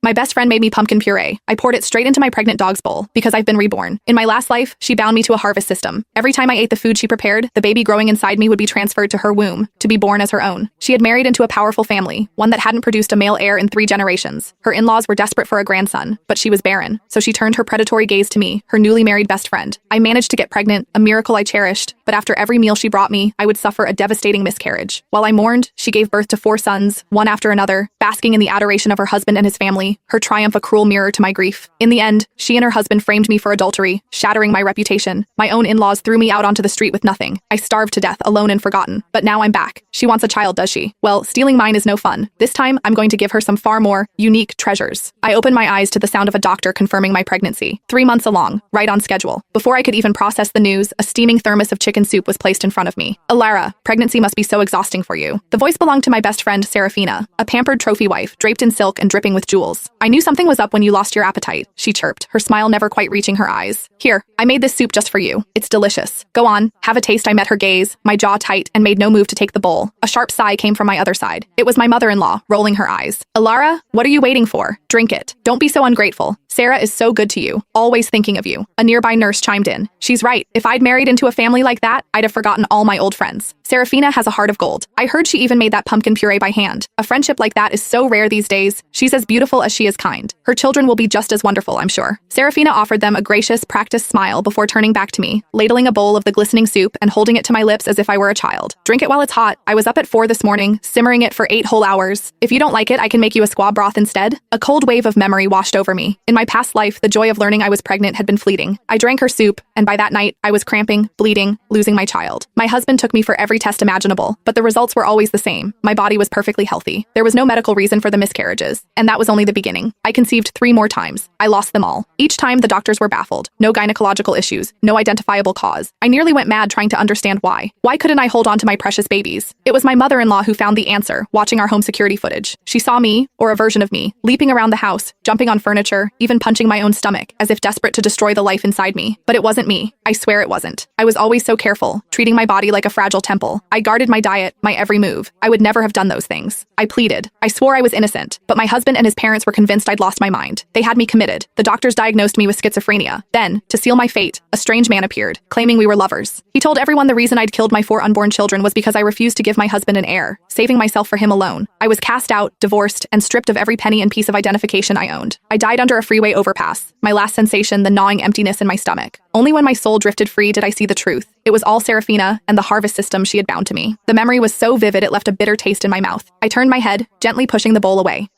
My best friend made me pumpkin puree. I poured it straight into my pregnant dog's bowl because I've been reborn. In my last life, she bound me to a harvest system. Every time I ate the food she prepared, the baby growing inside me would be transferred to her womb to be born as her own. She had married into a powerful family, one that hadn't produced a male heir in 3 generations. Her in-laws were desperate for a grandson, but she was barren, so she turned her predatory gaze to me, her newly married best friend. I managed to get pregnant, a miracle I cherished, but after every meal she brought me, I would suffer a devastating miscarriage. While I mourned, she gave birth to 4 sons, one after another, basking in the adoration of her husband and his family, her triumph a cruel mirror to my grief. In the end, she and her husband framed me for adultery, shattering my reputation. My own in-laws threw me out onto the street with nothing. I starved to death, alone and forgotten. But now I'm back. She wants a child, does she? Well, stealing mine is no fun. This time, I'm going to give her some far more unique treasures. I opened my eyes to the sound of a doctor confirming my pregnancy. 3 months along, right on schedule. Before I could even process the news, a steaming thermos of chicken soup was placed in front of me. Alara, pregnancy must be so exhausting for you. The voice belonged to my best friend, Serafina, a pampered trophy wife, draped in silk and dripping with jewels. I knew something was up when you lost your appetite, she chirped, her smile never quite reaching her eyes. Here, I made this soup just for you. It's delicious. Go on, have a taste. I met her gaze, my jaw tight, and made no move to take the bowl. A sharp sigh came from my other side. It was my mother-in-law, rolling her eyes. Alara, what are you waiting for? Drink it. Don't be so ungrateful. Sarah is so good to you, always thinking of you. A nearby nurse chimed in. She's right. If I'd married into a family like that, I'd have forgotten all my old friends. Serafina has a heart of gold. I heard she even made that pumpkin puree by hand. A friendship like that is so rare these days. She's as beautiful as she is kind. Her children will be just as wonderful, I'm sure. Serafina offered them a gracious, practiced smile before turning back to me, ladling a bowl of the glistening soup and holding it to my lips as if I were a child. Drink it while it's hot. I was up at 4 this morning, simmering it for 8 whole hours. If you don't like it, I can make you a squab broth instead. A cold wave of memory washed over me. In my past life, the joy of learning I was pregnant had been fleeting. I drank her soup, and by that night, I was cramping, bleeding, losing my child. My husband took me for every test imaginable, but the results were always the same. My body was perfectly healthy. There was no medical reason for the miscarriages, and that was only the beginning. I conceived 3 more times. I lost them all. Each time, the doctors were baffled. No gynecological issues, no identifiable cause. I nearly went mad trying to understand why. Why couldn't I hold on to my precious babies? It was my mother-in-law who found the answer, watching our home security footage. She saw me, or a version of me, leaping around the house, jumping on furniture, even punching my own stomach, as if desperate to destroy the life inside me. But it wasn't me. I swear it wasn't. I was always so careful, treating my body like a fragile temple. I guarded my diet, my every move. I would never have done those things. I pleaded. I swore I was innocent, but my husband and his parents were convinced I'd lost my mind. They had me committed. The doctors diagnosed me with schizophrenia. Then, to seal my fate, a strange man appeared, claiming we were lovers. He told everyone the reason I'd killed my 4 unborn children was because I refused to give my husband an heir, saving myself for him alone. I was cast out, divorced, and stripped of every penny and piece of identification I owned. I died under a freeway overpass. My last sensation, the gnawing emptiness in my stomach. Only when my soul drifted free did I see the truth. It was all Serafina and the harvest system she had bound to me. The memory was so vivid it left a bitter taste in my mouth. I turned my head, gently pushing the bowl away.